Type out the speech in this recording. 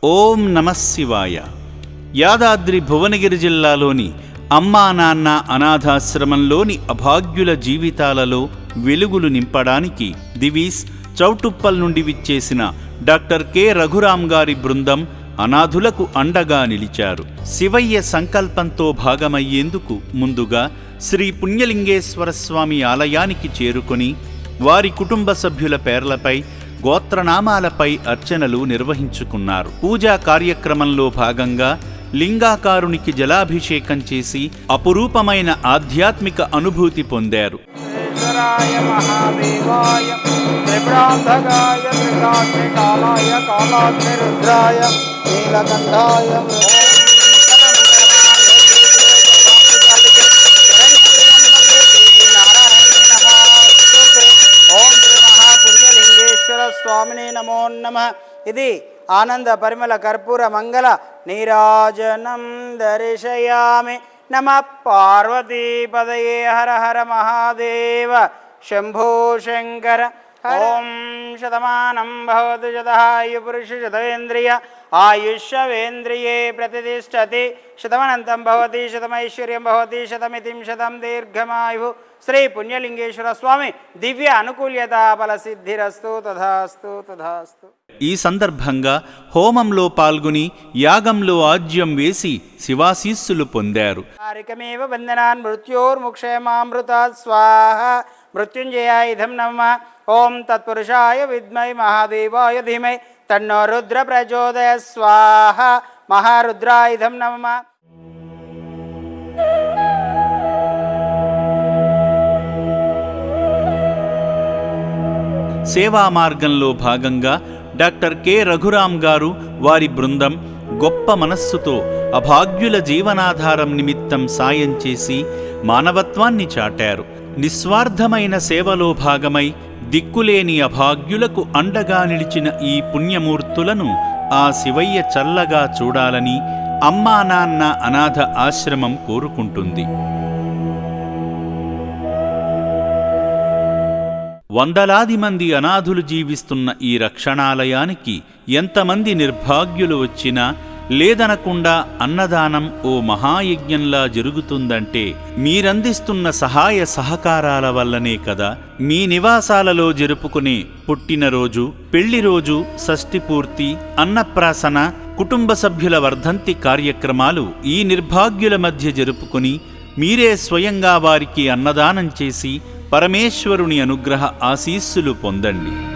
ఓం నమః శివాయ. యాదాద్రి భువనగిరి జిల్లాలోని అమ్మా నాన్న అనాథాశ్రమంలోని అభాగ్యుల జీవితాలలో వెలుగులు నింపడానికి దివీస్ చౌటుప్పల్ నుండి విచ్చేసిన డాక్టర్ కె రఘురాం గారి బృందం అనాథులకు అండగా నిలిచారు. శివయ్య సంకల్పంతో భాగమయ్యేందుకు ముందుగా శ్రీ పుణ్యలింగేశ్వర స్వామి ఆలయానికి చేరుకొని వారి కుటుంబ సభ్యుల పేర్లపై గోత్రనామాలపై అర్చనలు నిర్వహించుకున్నారు. పూజా కార్యక్రమంలో భాగంగా లింగాకారునికి జలాభిషేకం చేసి అపురూపమైన ఆధ్యాత్మిక అనుభూతి పొందారు. స్వామినే నమో నమః. ఇది ఆనంద పరిమళ కర్పూర మంగళ నీరాజనం దర్శయామి. నమః పార్వతీపదయే. హర హర మహాదేవ శంభో శంకర. ఓం శతమానం భవతు శతహాయు పురుష శతేంద్రియ ఆయుష్యేంద్రియే ప్రతిష్టతి. శతమనంతం భవతి శతమైశ్వర్యం భవతి శతమితిం శతం దీర్ఘమాయు. శ్రీ పుణ్యలింగేశ్వర స్వామి దివ్య అనుకూల్యత ఫల సిద్ధిరస్తు. తథాస్తు తథాస్తు. ఈ సందర్భంగా హోమంలో పాల్గొని యాగంలో ఆజ్యం వేసి శివాశీస్సులు పొందారు. తారికమేవ బంధనాన్ మృత్యోర్ముక్షయమామృతాత్ స్వాహ. మృత్యుంజయాయ ఇదం నమః. ఓం తత్పురుషాయ విద్మై మహాదేవాయ ధీమై తన్నో రుద్ర ప్రచోదయాత్ స్వాహ. మహారుద్రాయ ఇదం నమః. సేవా మార్గంలో భాగంగా డాక్టర్ కె రఘురాం గారు వారి బృందం గొప్ప మనస్సుతో అభాగ్యుల జీవనాధారం నిమిత్తం సాయం చేసి మానవత్వాన్ని చాటారు. నిస్వార్థమైన సేవలో భాగమై దిక్కులేని అభాగ్యులకు అండగా నిలిచిన ఈ పుణ్యమూర్తులను ఆ శివయ్య చల్లగా చూడాలని అమ్మా నాన్న అనాథ ఆశ్రమం కోరుకుంటుంది. వందలాది మంది అనాథులు జీవిస్తున్న ఈ రక్షణాలయానికి ఎంతమంది నిర్భాగ్యులు వచ్చినా లేదనకుండా అన్నదానం ఓ మహాయజ్ఞంలా జరుగుతుందంటే మీరందిస్తున్న సహాయ సహకారాల వల్లనే కదా. మీ నివాసాలలో జరుపుకునే పుట్టినరోజు, పెళ్లిరోజు, షష్ఠిపూర్తి, అన్నప్రాసన, కుటుంబ సభ్యుల వర్ధంతి కార్యక్రమాలు ఈ నిర్భాగ్యుల మధ్య జరుపుకుని మీరే స్వయంగా వారికి అన్నదానం చేసి పరమేశ్వరుని అనుగ్రహ ఆశీస్సులు పొందండి.